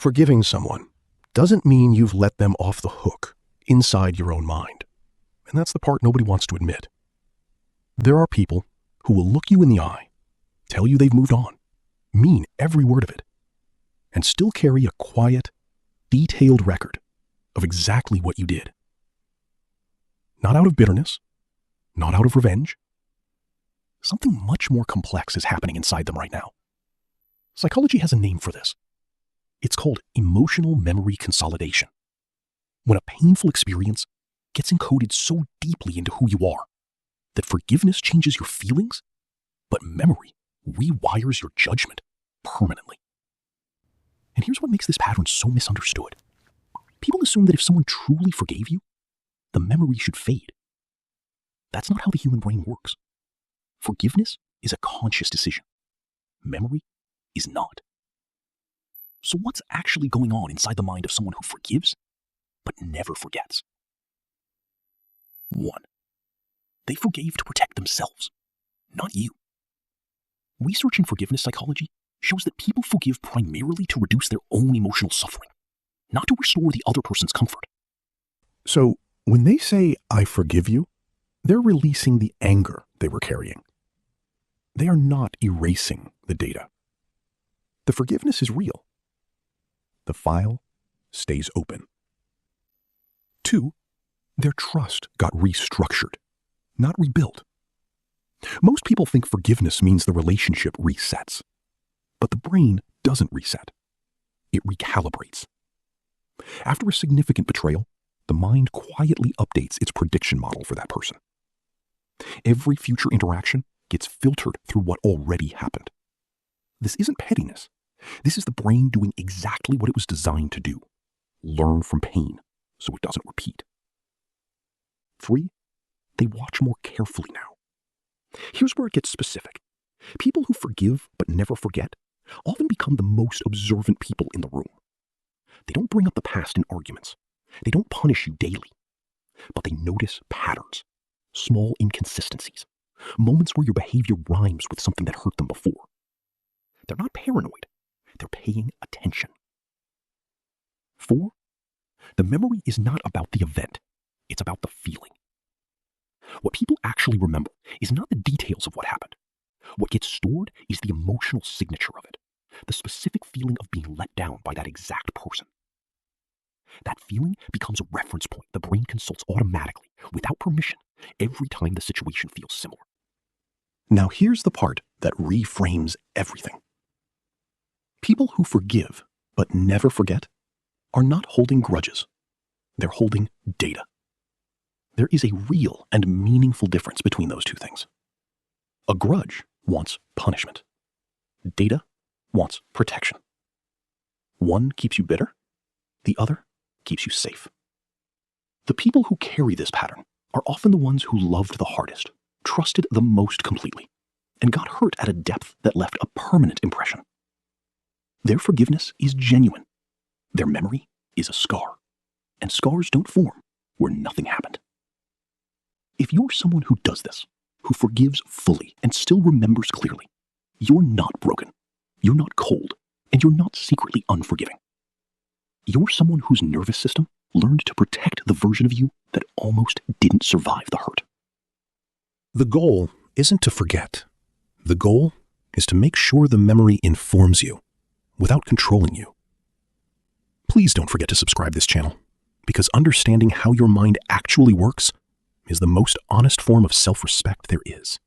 Forgiving someone doesn't mean you've let them off the hook inside your own mind. And that's the part nobody wants to admit. There are people who will look you in the eye, tell you they've moved on, mean every word of it, and still carry a quiet, detailed record of exactly what you did. Not out of bitterness, not out of revenge. Something much more complex is happening inside them right now. Psychology has a name for this. It's called emotional memory consolidation. When a painful experience gets encoded so deeply into who you are that forgiveness changes your feelings, but memory rewires your judgment permanently. And here's what makes this pattern so misunderstood. People assume that if someone truly forgave you, the memory should fade. That's not how the human brain works. Forgiveness is a conscious decision. Memory is not. So what's actually going on inside the mind of someone who forgives but never forgets? 1. They forgave to protect themselves, not you. Research in forgiveness psychology shows that people forgive primarily to reduce their own emotional suffering, not to restore the other person's comfort. So, when they say, "I forgive you," they're releasing the anger they were carrying. They are not erasing the data. The forgiveness is real. The file stays open. 2, their trust got restructured, not rebuilt. Most people think forgiveness means the relationship resets. But the brain doesn't reset. It recalibrates. After a significant betrayal, the mind quietly updates its prediction model for that person. Every future interaction gets filtered through what already happened. This isn't pettiness. This is the brain doing exactly what it was designed to do. Learn from pain so it doesn't repeat. 3, they watch more carefully now. Here's where it gets specific. People who forgive but never forget often become the most observant people in the room. They don't bring up the past in arguments. They don't punish you daily. But they notice patterns, small inconsistencies, moments where your behavior rhymes with something that hurt them before. They're not paranoid. They're paying attention. 4, the memory is not about the event. It's about the feeling. What people actually remember is not the details of what happened. What gets stored is the emotional signature of it, the specific feeling of being let down by that exact person. That feeling becomes a reference point the brain consults automatically, without permission, every time the situation feels similar. Now here's the part that reframes everything. People who forgive but never forget are not holding grudges. They're holding data. There is a real and meaningful difference between those two things. A grudge wants punishment. Data wants protection. One keeps you bitter. The other keeps you safe. The people who carry this pattern are often the ones who loved the hardest, trusted the most completely, and got hurt at a depth that left a permanent impression. Their forgiveness is genuine. Their memory is a scar, and scars don't form where nothing happened. If you're someone who does this, who forgives fully and still remembers clearly, you're not broken, you're not cold, and you're not secretly unforgiving. You're someone whose nervous system learned to protect the version of you that almost didn't survive the hurt. The goal isn't to forget. The goal is to make sure the memory informs you without controlling you. Please don't forget to subscribe to this channel, because understanding how your mind actually works is the most honest form of self-respect there is.